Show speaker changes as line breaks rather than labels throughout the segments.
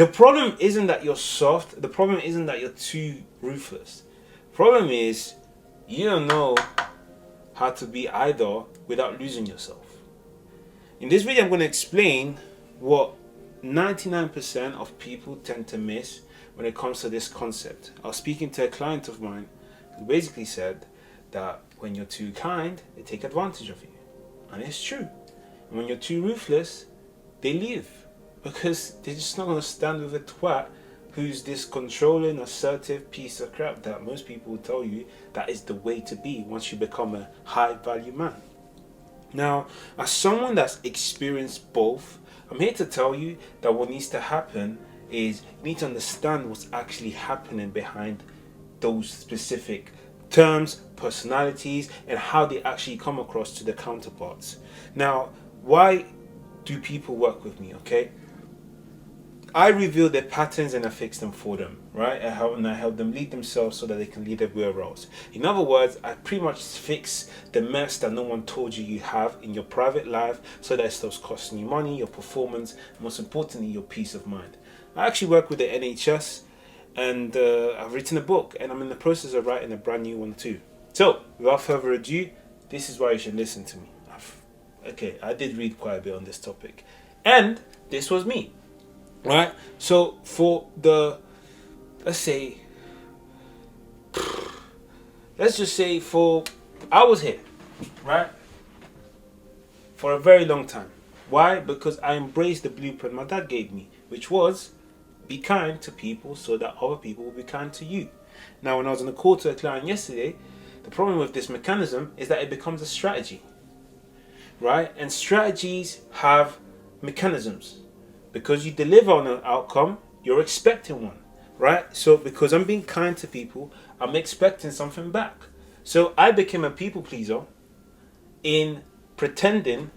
The problem isn't that you're soft. The problem isn't that you're too ruthless. The problem is you don't know how to be either without losing yourself. In this video, I'm going to explain what 99% of people tend to miss when it comes to this concept. I was speaking to a client of mine who basically said that when you're too kind, they take advantage of you. And it's true. And when you're too ruthless, they leave. Because they're just not going to stand with a twat who's this controlling, assertive piece of crap that most people will tell you that is the way to be once you become a high value man. Now, as someone that's experienced both, I'm here to tell you that what needs to happen is you need to understand what's actually happening behind those specific terms, personalities, and how they actually come across to the counterparts. Now, why do people work with me, okay? I reveal their patterns and I fix them for them, right? I help them lead themselves so that they can lead everywhere else. In other words, I pretty much fix the mess that no one told you you have in your private life so that it stops costing you money, your performance, and most importantly, your peace of mind. I actually work with the NHS and I've written a book and I'm in the process of writing a brand new one too. So, without further ado, this is why you should listen to me. I did read quite a bit on this topic. And this was me. Right, so for let's just say I was here, right, for a very long time. Why? Because I embraced the blueprint my dad gave me, which was be kind to people so that other people will be kind to you. Now, when I was on a call to a client yesterday, the problem with this mechanism is that it becomes a strategy, right? And strategies have mechanisms. Because you deliver on an outcome, you're expecting one, right? So because I'm being kind to people, I'm expecting something back. So I became a people pleaser in pretending.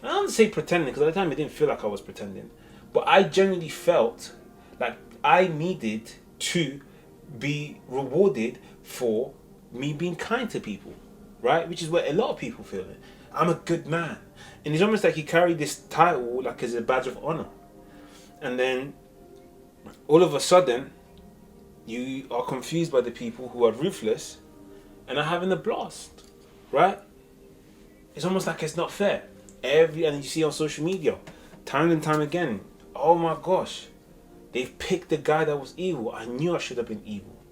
I don't say pretending because at the time it didn't feel like I was pretending. But I genuinely felt like I needed to be rewarded for me being kind to people, right? Which is what a lot of people feel. I'm a good man. And it's almost like you carry this title like as a badge of honor. And then all of a sudden you are confused by the people who are ruthless and are having a blast, right? It's almost like it's not fair. And you see on social media time and time again, oh my gosh, they've picked the guy that was evil. I knew I should have been evil.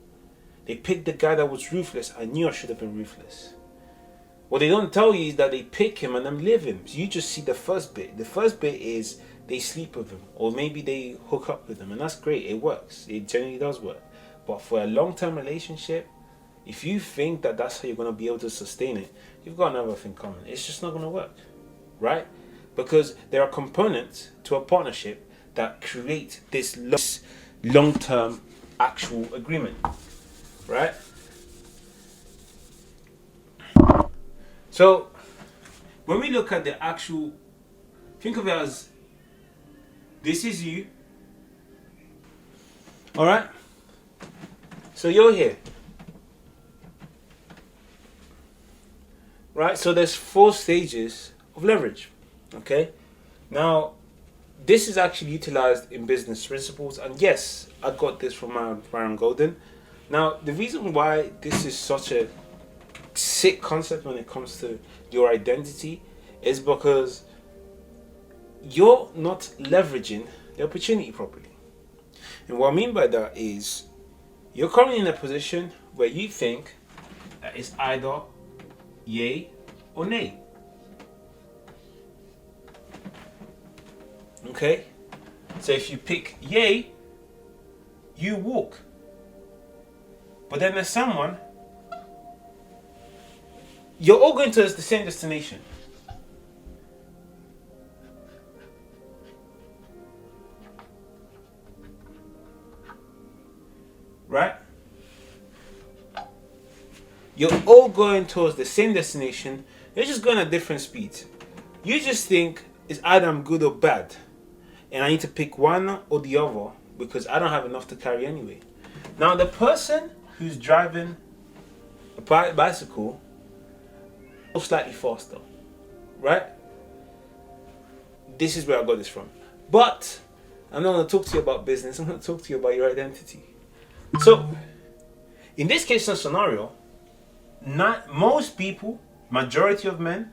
They picked the guy that was ruthless. I knew I should have been ruthless. What they don't tell you is that they pick him and then live him. So you just see the first bit. The first bit is they sleep with him, or maybe they hook up with him, and that's great. It works. It generally does work. But for a long-term relationship, if you think that that's how you're going to be able to sustain it, you've got another thing coming. It's just not going to work, right? Because there are components to a partnership that create this long-term actual agreement, right? So when we look at the actual, think of it as this is you. Alright? So you're here. Right? So there's 4 stages of leverage. Okay? Now, this is actually utilized in business principles. And yes, I got this from Baron Golden. Now, the reason why this is such a sick concept when it comes to your identity is because you're not leveraging the opportunity properly. And what I mean by that is you're currently in a position where you think that it's either yay or nay. Okay? So if you pick yay, you walk. But then there's someone, you're all going to the same destination. Right? You're all going towards the same destination. You're just going at different speeds. You just think it's either I'm good or bad. And I need to pick one or the other because I don't have enough to carry anyway. Now the person who's driving a bicycle goes slightly faster. Right? This is where I got this from. But I'm not going to talk to you about business. I'm going to talk to you about your identity. So, in this case and scenario, not most people, majority of men,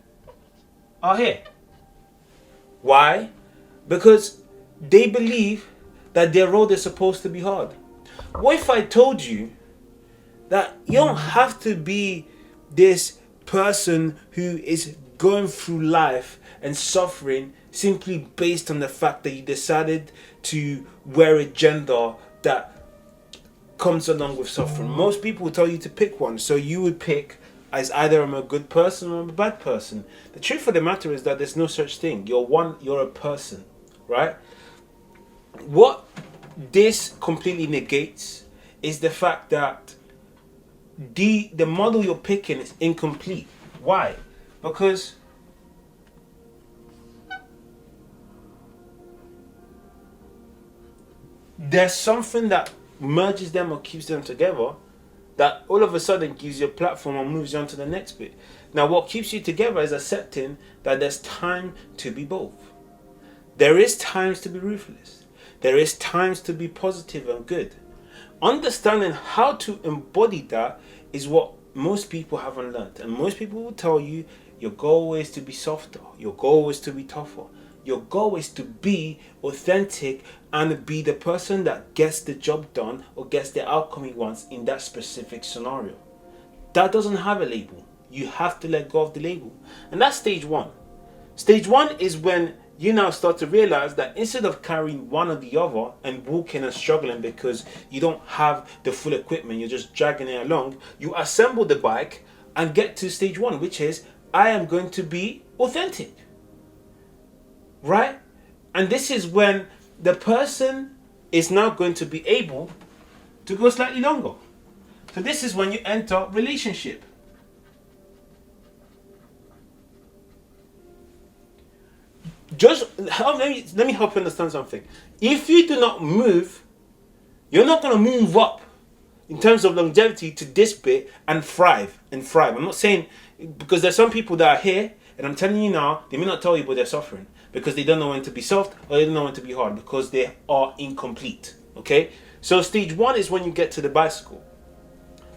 are here. Why? Because they believe that their road is supposed to be hard. What if I told you that you don't have to be this person who is going through life and suffering simply based on the fact that you decided to wear a gender that comes along with suffering? Most people will tell you to pick one, so you would pick as either I'm a good person or I'm a bad person. The truth of the matter is that there's no such thing. You're a person, right? What this completely negates is the fact that the model you're picking is incomplete. Why? Because there's something that merges them or keeps them together that all of a sudden gives you a platform and moves you on to the next bit. Now, what keeps you together is accepting that there's time to be both. There is times to be ruthless. There is times to be positive and good. Understanding how to embody that is what most people haven't learned. And most people will tell you your goal is to be softer. Your goal is to be tougher. Your goal is to be authentic and be the person that gets the job done or gets the outcome he wants in that specific scenario. That doesn't have a label. You have to let go of the label. And that's stage one. Stage one is when you now start to realize that instead of carrying one or the other and walking and struggling because you don't have the full equipment, you're just dragging it along, you assemble the bike and get to stage one, which is I am going to be authentic. Right? And this is when the person is now going to be able to go slightly longer. So this is when you enter relationship. Just let me help you understand something. If you do not move, you're not going to move up in terms of longevity to this bit and thrive. I'm not saying, because there's some people that are here, and I'm telling you now, they may not tell you, but they're suffering because they don't know when to be soft or they don't know when to be hard because they are incomplete. Okay? So stage one is when you get to the bicycle.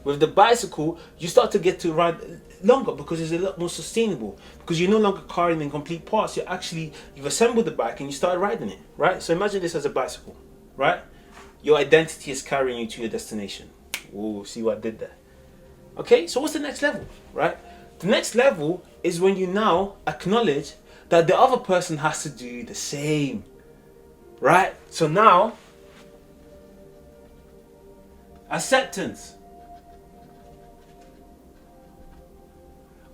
With the bicycle, you start to get to ride longer because it's a lot more sustainable. Because you're no longer carrying incomplete parts. You've assembled the bike and you start riding it, right? So imagine this as a bicycle, right? Your identity is carrying you to your destination. Oh, see what I did there? Okay, so what's the next level, right? The next level is when you now acknowledge that the other person has to do the same, right? So now, acceptance.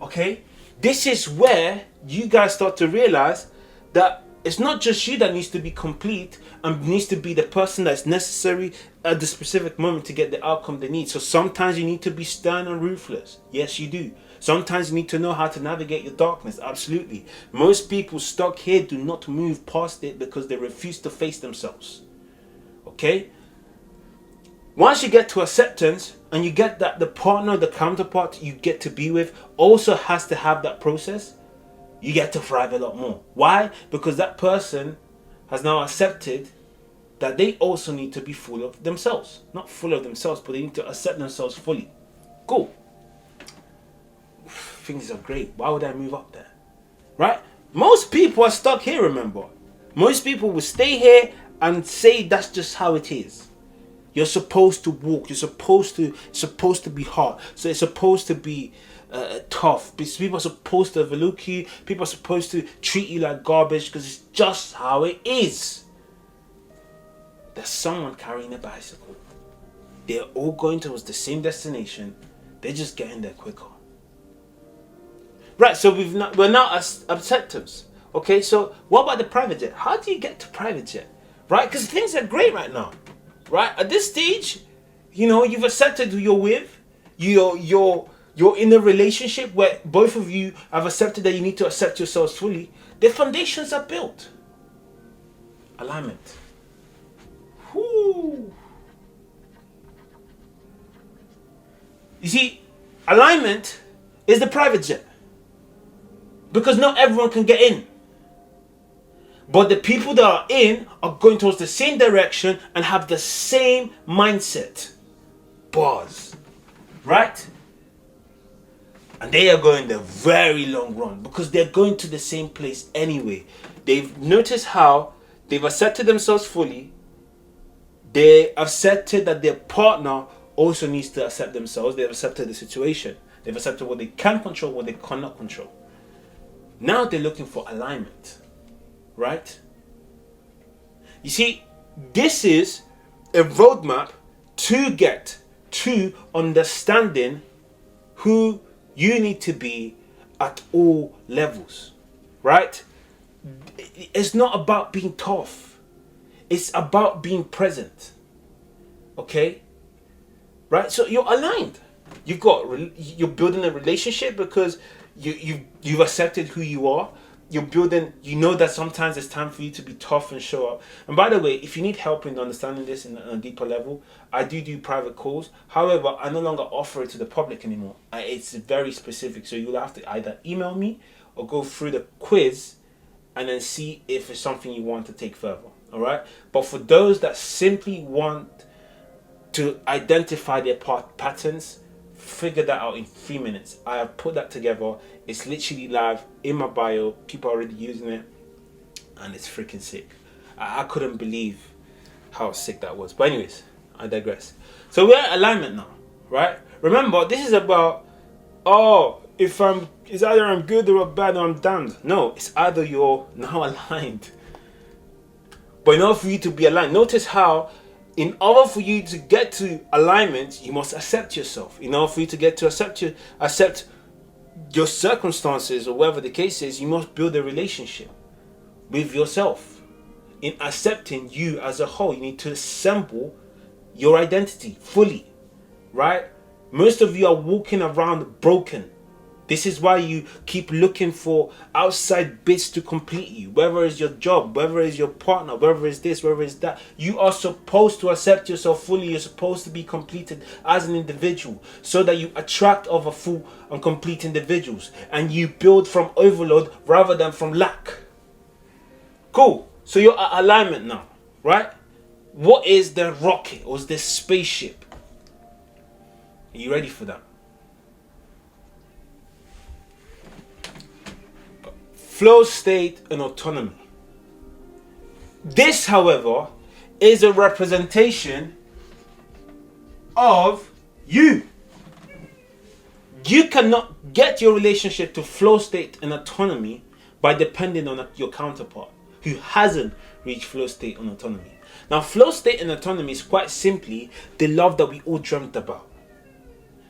Okay, this is where you guys start to realize that it's not just you that needs to be complete and needs to be the person that's necessary at the specific moment to get the outcome they need. So sometimes you need to be stern and ruthless. Yes, you do. Sometimes you need to know how to navigate your darkness. Absolutely. Most people stuck here do not move past it because they refuse to face themselves. Okay? Once you get to acceptance and you get that the partner, the counterpart you get to be with also has to have that process, you get to thrive a lot more. Why? Because that person has now accepted that they also need to be full of themselves. Not full of themselves, but they need to accept themselves fully. Cool. Things are great. Why would I move up there? Right? Most people are stuck here, remember. Most people will stay here and say that's just how it is. You're supposed to walk. It's supposed to be hard. So it's supposed to be tough. People are supposed to overlook you. People are supposed to treat you like garbage because it's just how it is. There's someone carrying a bicycle. They're all going towards the same destination. They're just getting there quicker. Right, so we're now acceptance. Okay, so what about the private jet? How do you get to private jet? Right, because things are great right now. Right, at this stage, you've accepted who you're with. You're in a relationship where both of you have accepted that you need to accept yourselves fully. The foundations are built. Alignment. Whoo. You see, alignment is the private jet. Because not everyone can get in. But the people that are in are going towards the same direction and have the same mindset. Bars. Right? And they are going the very long run because they're going to the same place anyway. They've noticed how they've accepted themselves fully. They accepted that their partner also needs to accept themselves. They've accepted the situation. They've accepted what they can control, what they cannot control. Now they're looking for alignment. Right? You see, this is a roadmap to get to understanding who you need to be at all levels. Right? It's not about being tough. It's about being present. Okay? Right? So you're aligned. You're building a relationship because you've accepted who you are. You're building, you know that sometimes it's time for you to be tough and show up. And by the way, if you need help in understanding this on a deeper level, I do private calls. However, I no longer offer it to the public anymore. It's very specific. So you'll have to either email me or go through the quiz and then see if it's something you want to take further. All right. But for those that simply want to identify their patterns, figure that out in 3 minutes. I have put that together. It's literally live in my bio. People are already using it, and it's freaking sick. I couldn't believe how sick that was. But anyways, I digress. So we're at alignment now, right? Remember, this is about it's either I'm good or bad or I'm damned. No, it's either you're now aligned. But in order for you to be aligned, notice how in order for you to get to alignment, you must accept yourself. In order for you to get to accept your circumstances or whatever the case is, you must build a relationship with yourself. In accepting you as a whole, you need to assemble your identity fully, right? Most of you are walking around broken. This is why you keep looking for outside bits to complete you. Whether it's your job, whether it's your partner, whether it's this, whether it's that. You are supposed to accept yourself fully. You're supposed to be completed as an individual so that you attract other full and complete individuals. And you build from overload rather than from lack. Cool. So you're at alignment now, right? What is the rocket or is the spaceship? Are you ready for that? Flow state and autonomy. This, however, is a representation of you. You cannot get your relationship to flow state and autonomy by depending on your counterpart who hasn't reached flow state and autonomy. Now, flow state and autonomy is quite simply the love that we all dreamt about.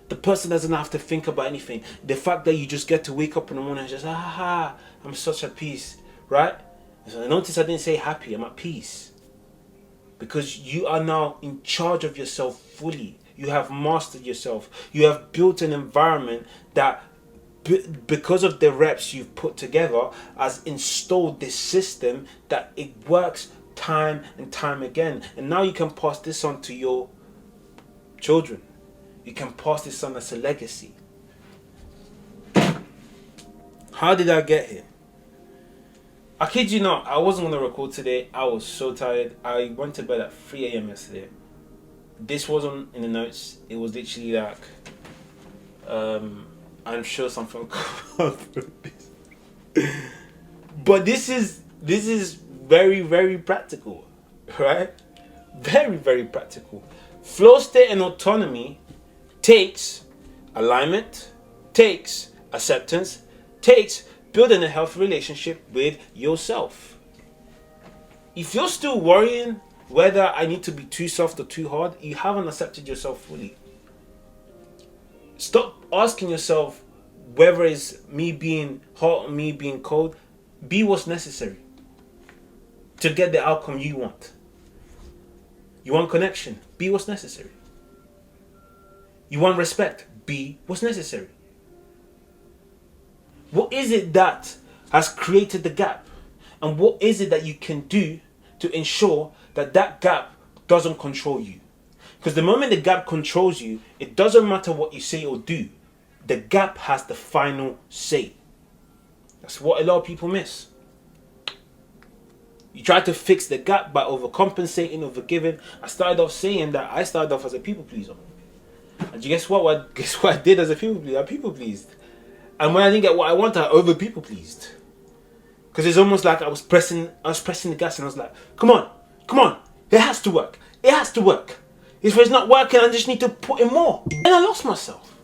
The person doesn't have to think about anything. The fact that you just get to wake up in the morning and just, I'm such at peace, right? So notice I didn't say happy, I'm at peace. Because you are now in charge of yourself fully. You have mastered yourself. You have built an environment that, because of the reps you've put together, has installed this system that it works time and time again. And now you can pass this on to your children. You can pass this on as a legacy. How did I get here? I kid you not, I wasn't going to record today. I was so tired. I went to bed at 3 a.m. yesterday. This wasn't in the notes. It was literally like, I'm sure something will come out from this. But this is very, very practical, right? Very, very practical. Flow state and autonomy takes alignment, takes acceptance, takes building a healthy relationship with yourself. If you're still worrying whether I need to be too soft or too hard, you haven't accepted yourself fully. Stop asking yourself whether it's me being hot or me being cold. Be what's necessary to get the outcome you want. You want connection? Be what's necessary. You want respect? Be what's necessary. What is it that has created the gap? And what is it that you can do to ensure that that gap doesn't control you? Because the moment the gap controls you, it doesn't matter what you say or do. The gap has the final say. That's what a lot of people miss. You try to fix the gap by overcompensating, overgiving. I started off saying that I started off as a people pleaser. And guess what? Guess what I did as a people pleaser? I people pleased. And when I didn't get what I wanted, I over people pleased. Because it's almost like I was pressing the gas and I was like, come on, it has to work. It has to work. If it's not working, I just need to put in more. And I lost myself.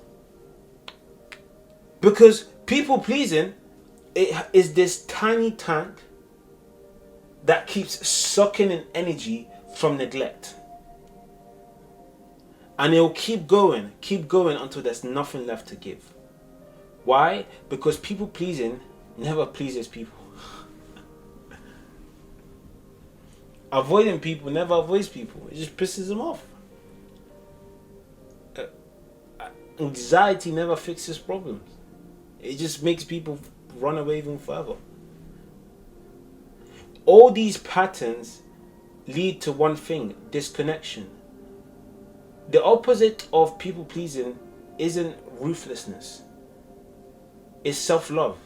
Because people pleasing, it is this tiny tank that keeps sucking in energy from neglect. And it'll keep going until there's nothing left to give. Why? Because people pleasing never pleases people. Avoiding people never avoids people. It just pisses them off. Anxiety never fixes problems. It just makes people run away even further. All these patterns lead to one thing: disconnection. The opposite of people pleasing isn't ruthlessness. It's self-love.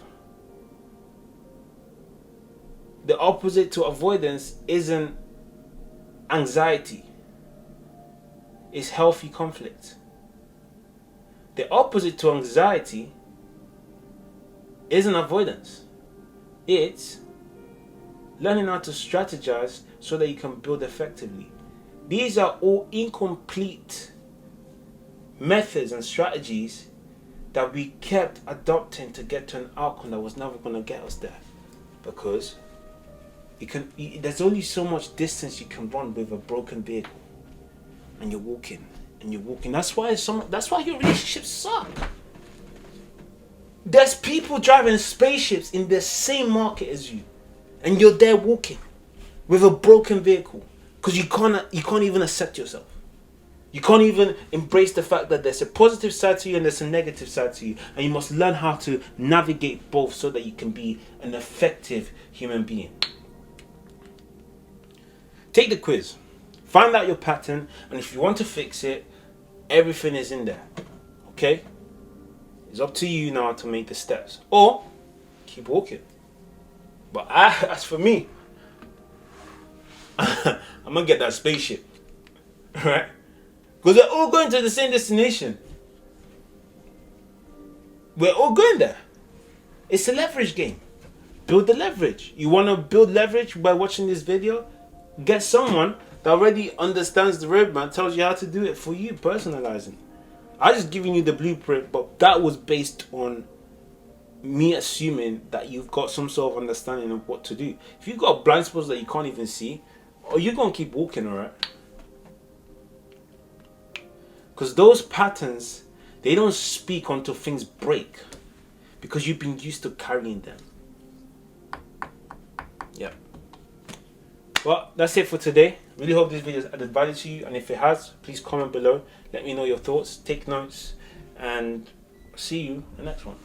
The opposite to avoidance isn't anxiety. It's healthy conflict. The opposite to anxiety isn't avoidance. It's learning how to strategize so that you can build effectively. These are all incomplete methods and strategies that we kept adopting to get to an outcome that was never going to get us there. Because there's only so much distance you can run with a broken vehicle. And you're walking. That's why your relationships suck. There's people driving spaceships in the same market as you. And you're there walking with a broken vehicle. Because you can't even accept yourself. You can't even embrace the fact that there's a positive side to you and there's a negative side to you. And you must learn how to navigate both so that you can be an effective human being. Take the quiz. Find out your pattern. And if you want to fix it, everything is in there. Okay? It's up to you now to make the steps. Or keep walking. But as for me, I'm going to get that spaceship. Right? Because we're all going to the same destination. We're all going there. It's a leverage game. Build the leverage. You want to build leverage by watching this video? Get someone that already understands the roadmap, tells you how to do it for you, personalizing. I just giving you the blueprint, but that was based on me assuming that you've got some sort of understanding of what to do. If you've got blind spots that you can't even see, or you're going to keep walking, alright? Because those patterns, they don't speak until things break. Because you've been used to carrying them. Yeah. Well, that's it for today. Really hope this video has added value to you. And if it has, please comment below. Let me know your thoughts. Take notes. And see you in the next one.